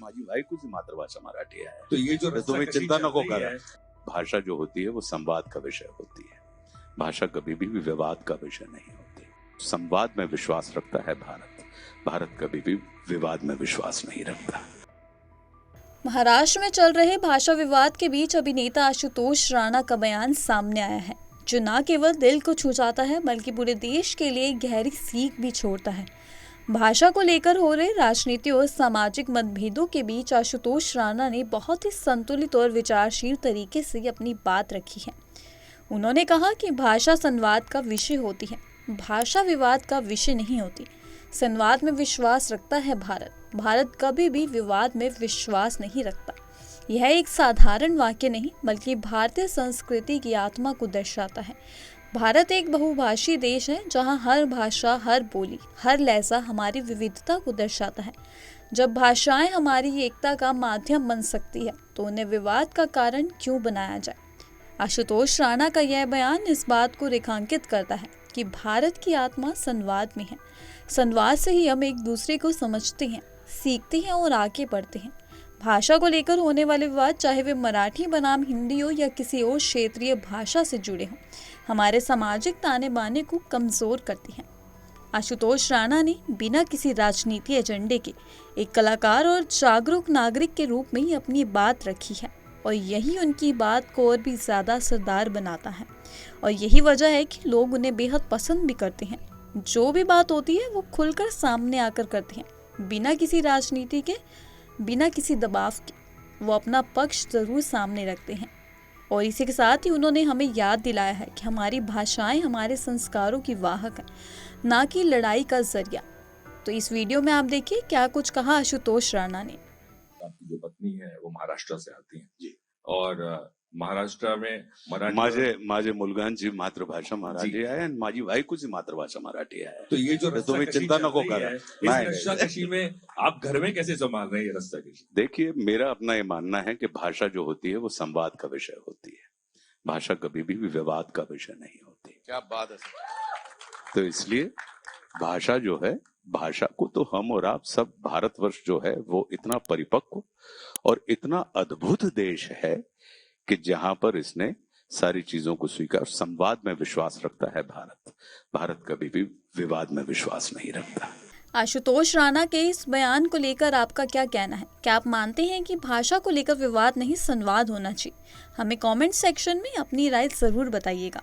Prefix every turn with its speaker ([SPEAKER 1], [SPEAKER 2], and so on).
[SPEAKER 1] माझी बायकोची मातृभाषा मराठी आहे.
[SPEAKER 2] तो ये जो
[SPEAKER 1] तर
[SPEAKER 2] रस्सा
[SPEAKER 1] तुम्ही
[SPEAKER 2] कशी
[SPEAKER 1] चिंता
[SPEAKER 2] चल
[SPEAKER 1] नको
[SPEAKER 2] रही
[SPEAKER 1] करा.
[SPEAKER 2] है,
[SPEAKER 1] भाषा जो होती है वो संवाद का विषय होती है. भाषा कभी भी विवाद का विषय नहीं होती. संवाद में विश्वास रखता है भारत. भारत कभी भी विवाद में विश्वास नहीं रखता.
[SPEAKER 3] महाराष्ट्र में चल रहे भाषा विवाद के बीच अभिनेता आशुतोष राणा का बयान सामने आया है, जो न केवल दिल को छू जाता है बल्कि पूरे देश के लिए गहरी सीख भी छोड़ता है. भाषा को लेकर हो रहे राजनीति और सामाजिक मतभेदों के बीच आशुतोष राणा ने बहुत ही संतुलित और विचारशील तरीके से अपनी बात रखी है. उन्होंने कहा कि भाषा संवाद का विषय होती है, भाषा विवाद का विषय नहीं होती. संवाद में विश्वास रखता है भारत. भारत कभी भी विवाद में विश्वास नहीं रखता. यह एक साधारण वाक्य नहीं बल्कि भारतीय संस्कृति की आत्मा को दर्शाता है. भारत एक बहुभाषी देश है जहां हर भाषा, हर बोली, हर लहजा हमारी विविधता को दर्शाता है. जब भाषाएं हमारी एकता का माध्यम बन सकती है तो उन्हें विवाद का कारण क्यों बनाया जाए. आशुतोष राणा का यह बयान इस बात को रेखांकित करता है कि भारत की आत्मा संवाद में है. संवाद से ही हम एक दूसरे को समझते हैं, सीखते हैं और आगे बढ़ते हैं. भाषा को लेकर होने वाले विवाद, चाहे वे मराठी बनाम हिंदी हो या किसी और क्षेत्रीय भाषा से जुड़े हों, हमारे सामाजिक ताने बाने को कमजोर करते हैं. आशुतोष राणा ने बिना किसी राजनीति एजेंडे के एक कलाकार और जागरूक नागरिक के रूप में ही अपनी बात रखी है और यही उनकी बात को और भी ज्यादा असरदार बनाता है. और यही वजह है कि लोग उन्हें बेहद पसंद भी करते हैं. जो भी बात होती है वो खुलकर सामने आकर करते हैं, बिना किसी राजनीति के, बिना किसी दबाव के. वो अपना पक्ष जरूर सामने रखते हैं. और इसी के साथ ही उन्होंने हमें याद दिलाया है कि हमारी भाषाएं हमारे संस्कारों की वाहक हैं, ना कि लड़ाई का जरिया. तो इस वीडियो में आप देखिए क्या कुछ कहा आशुतोष राणा ने.
[SPEAKER 2] आपकी जो पत्नी है वो महाराष्ट्र से आती है
[SPEAKER 1] जी.
[SPEAKER 2] और महाराष्ट्र में मराठी
[SPEAKER 1] माझे मुलगांची मातृभाषा मराठी आहे आणि माझी बायकोची मातृभाषा मराठी आहे.
[SPEAKER 2] तो ये जो
[SPEAKER 1] तर
[SPEAKER 2] रस्सा
[SPEAKER 1] तुम्ही
[SPEAKER 2] कशी
[SPEAKER 1] चिंता
[SPEAKER 2] चल
[SPEAKER 1] नको
[SPEAKER 2] रही
[SPEAKER 1] करा.
[SPEAKER 2] है, इस
[SPEAKER 1] नाही,
[SPEAKER 2] रस्सा कशी में आप घर में कैसे संभाल रहे हैं ये रस्सा कशी.
[SPEAKER 1] देखिए, मेरा अपना ये मानना है कि भाषा जो होती है वो संवाद का विषय होती है. भाषा कभी भी विवाद का विषय नहीं होती.
[SPEAKER 4] क्या बात है.
[SPEAKER 1] तो इसलिए भाषा जो है, भाषा को तो हम और आप सब, भारतवर्ष जो है वो इतना परिपक्व और इतना अद्भुत देश है कि जहां पर इसने सारी चीजों को स्वीकार, संवाद में विश्वास रखता है भारत. भारत कभी भी विवाद में विश्वास नहीं रखता.
[SPEAKER 3] आशुतोष राणा के इस बयान को लेकर आपका क्या कहना है? क्या आप मानते हैं कि भाषा को लेकर विवाद नहीं, संवाद होना चाहिए? हमें कमेंट सेक्शन में अपनी राय जरूर बताइएगा.